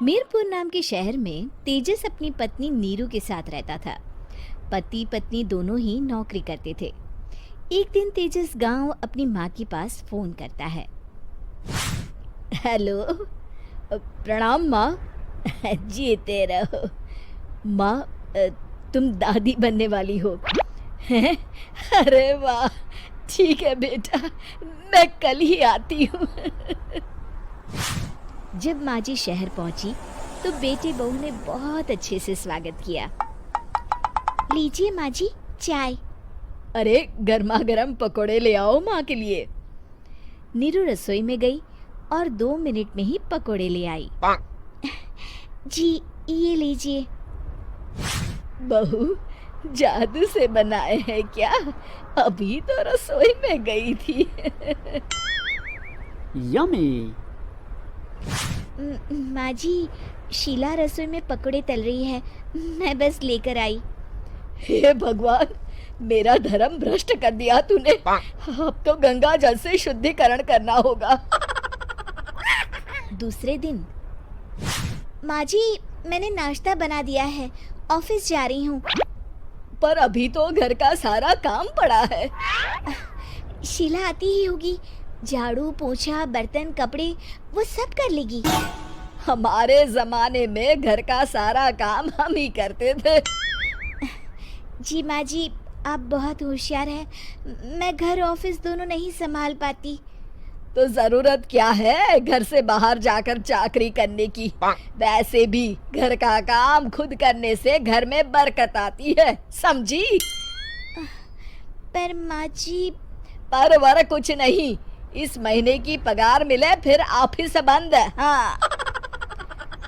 मीरपुर नाम के शहर में तेजस अपनी पत्नी नीरू के साथ रहता था। पति पत्नी दोनों ही नौकरी करते थे। एक दिन तेजस गांव अपनी माँ के पास फोन करता है। हेलो, प्रणाम माँ। जीते रहो माँ। तुम दादी बनने वाली हो हैं? अरे वाह, ठीक है बेटा, मैं कल ही आती हूँ। जब माँ जी शहर पहुंची तो बेटे बहू ने बहुत अच्छे से स्वागत किया। लीजिए माँ जी, चाय। अरे गर्मा गर्म पकोड़े ले आओ माँ के लिए। नीरू रसोई में गई और 2 मिनट में ही पकोड़े ले आई। जी, ये लीजिए। बहू, जादू से बनाए हैं क्या? अभी तो रसोई में गई थी। यमी। माँ जी, शीला रसोई में पकोड़े तल रही है, मैं बस लेकर आई। हे भगवान, मेरा धर्म भ्रष्ट कर दिया तूने। अब तो गंगा जल से शुद्धिकरण करना होगा। दूसरे दिन, माँ जी, मैंने नाश्ता बना दिया है, ऑफिस जा रही हूँ। पर अभी तो घर का सारा काम पड़ा है। शीला आती ही होगी, झाड़ू पोछा बर्तन कपड़े वो सब कर लेगी। हमारे जमाने में घर का सारा काम हम ही करते थे। जी माँ जी, आप बहुत होशियार हैं, मैं घर ऑफिस दोनों नहीं संभाल पाती। तो जरूरत क्या है घर से बाहर जाकर चाकरी करने की? वैसे भी घर का काम खुद करने से घर में बरकत आती है, समझी? पर माँ जी। पर वर कुछ नहीं, इस महीने की पगार मिले फिर ऑफिस बंद है। हाँ।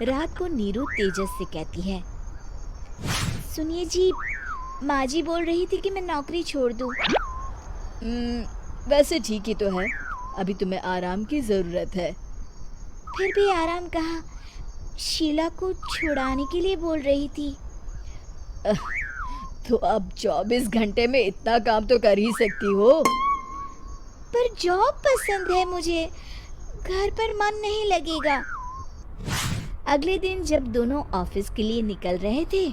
रात को नीरू तेजस से कहती है, सुनिए जी, माँ जी बोल रही थी कि मैं नौकरी छोड़ दूँ। वैसे ठीक ही तो है, अभी तुम्हें आराम की जरूरत है। फिर भी आराम कहाँ, शीला को छुड़ाने के लिए बोल रही थी। तो अब 24 घंटे में इतना काम तो कर ही सकती हो। पर जॉब पसंद है मुझे, घर पर मन नहीं लगेगा। अगले दिन जब दोनों ऑफिस के लिए निकल रहे थे,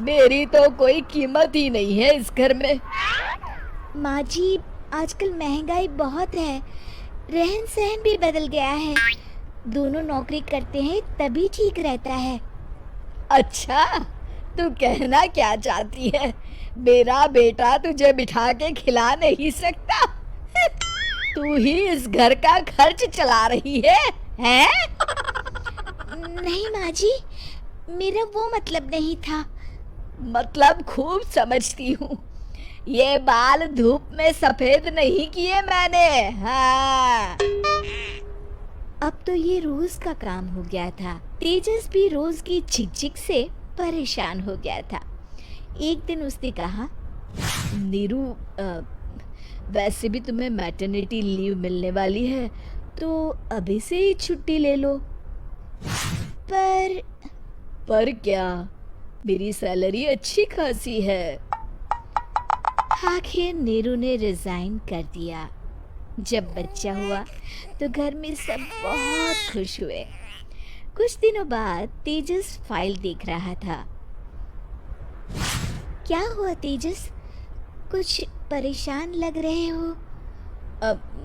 मेरी तो कोई कीमत ही नहीं है इस घर में। माँ जी, आजकल महंगाई बहुत है, रहन सहन भी बदल गया है, दोनों नौकरी करते हैं तभी ठीक रहता है। अच्छा, तू कहना क्या चाहती है? मेरा बेटा तुझे बिठा के खिला नहीं सकता? तू ही इस घर का खर्च चला रही है, हैं? नहीं माँ जी, मेरा वो मतलब नहीं था। मतलब खूब समझती हूँ, ये बाल धूप में सफेद नहीं किए मैंने। हाँ। अब तो ये रोज का काम हो गया था। तेजस भी रोज की झिकझिक से परेशान हो गया था। एक दिन उसने कहा, नीरू, वैसे भी तुम्हें मैटरनिटी लीव मिलने वाली है, तो अभी से ही छुट्टी ले लो। पर क्या, मेरी सैलरी अच्छी खासी है। आखिर नीरू ने रिजाइन कर दिया। जब बच्चा हुआ तो घर में सब बहुत खुश हुए। कुछ दिनों बाद तेजस फाइल देख रहा था। क्या हुआ तेजस, कुछ परेशान लग रहे हो?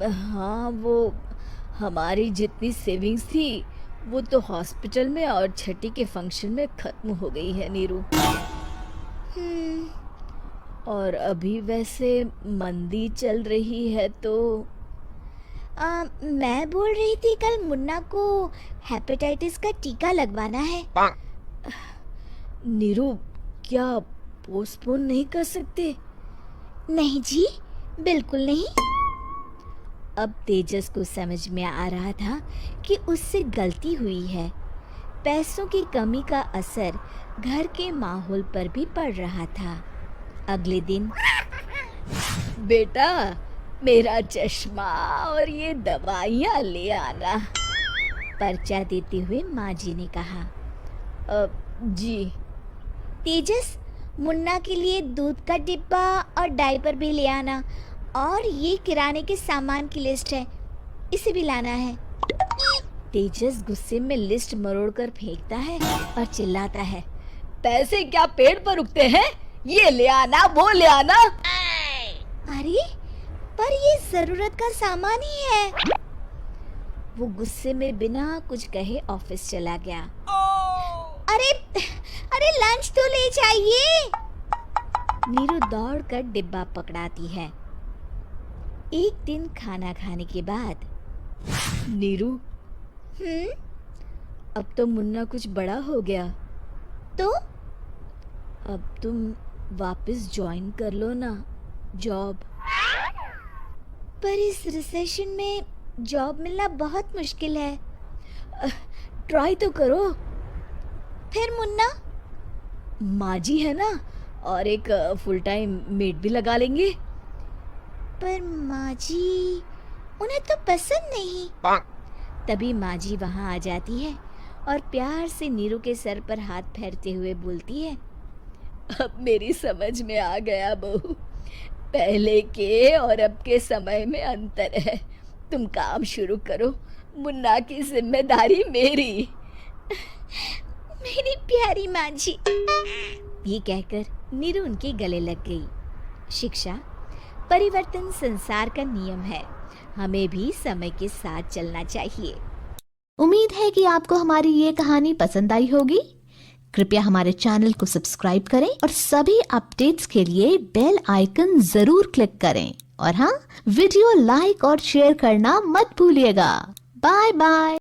हाँ, वो हमारी जितनी सेविंग्स थी वो तो हॉस्पिटल में और छठी के फंक्शन में खत्म हो गई है नीरू। और अभी वैसे मंदी चल रही है तो मैं बोल रही थी कल मुन्ना को हेपेटाइटिस का टीका लगवाना है। नीरू, क्या पोस्टपोन नहीं कर सकते? नहीं जी, बिल्कुल नहीं। अब तेजस को समझ में आ रहा था कि उससे गलती हुई है। पैसों की कमी का असर घर के माहौल पर भी पड़ रहा था। अगले दिन, बेटा, मेरा चश्मा और ये दवाइयाँ ले आना, पर्चा देते हुए माँ जी ने कहा। जी। तेजस, मुन्ना के लिए दूध का डिब्बा और डायपर भी ले आना, और ये किराने के सामान की लिस्ट है, इसे भी लाना है। तेजस गुस्से में लिस्ट मरोड़कर फेंकता है और चिल्लाता है, पैसे क्या पेड़ पर उगते हैं? ये ले आना, वो ले आना। अरे पर ये जरूरत का सामान ही है। वो गुस्से में बिना कुछ कहे ऑफिस चला गया। अरे अरे लंच तो ले जाइए। नीरू दौड़कर डिब्बा पकड़ाती है। एक दिन खाना खाने के बाद, नीरू, अब तो मुन्ना कुछ बड़ा हो गया, तो अब तुम वापस ज्वाइन कर लो ना जॉब। पर इस रिसेशन में जॉब मिलना बहुत मुश्किल है। ट्राई तो करो। फिर मुन्ना? माँ जी है ना, और एक फुल टाइम मेड भी लगा लेंगे। पर माँ जी, उन्हें तो पसंद नहीं। तभी माँ जी वहाँ आ जाती है और प्यार से नीरू के सर पर हाथ फेरते हुए बोलती है, अब मेरी समझ में आ गया बहू, पहले के और अब के समय में अंतर है। तुम काम शुरू करो, मुन्ना की जिम्मेदारी मेरी। मेरी प्यारी माँ जी। ये कहकर नीरू उनके गले लग गई। शिक्षा, परिवर्तन संसार का नियम है, हमें भी समय के साथ चलना चाहिए। उम्मीद है कि आपको हमारी ये कहानी पसंद आई होगी। कृपया हमारे चैनल को सब्सक्राइब करें और सभी अपडेट्स के लिए बेल आइकन जरूर क्लिक करें। और हाँ, वीडियो लाइक और शेयर करना मत भूलिएगा। Bye bye.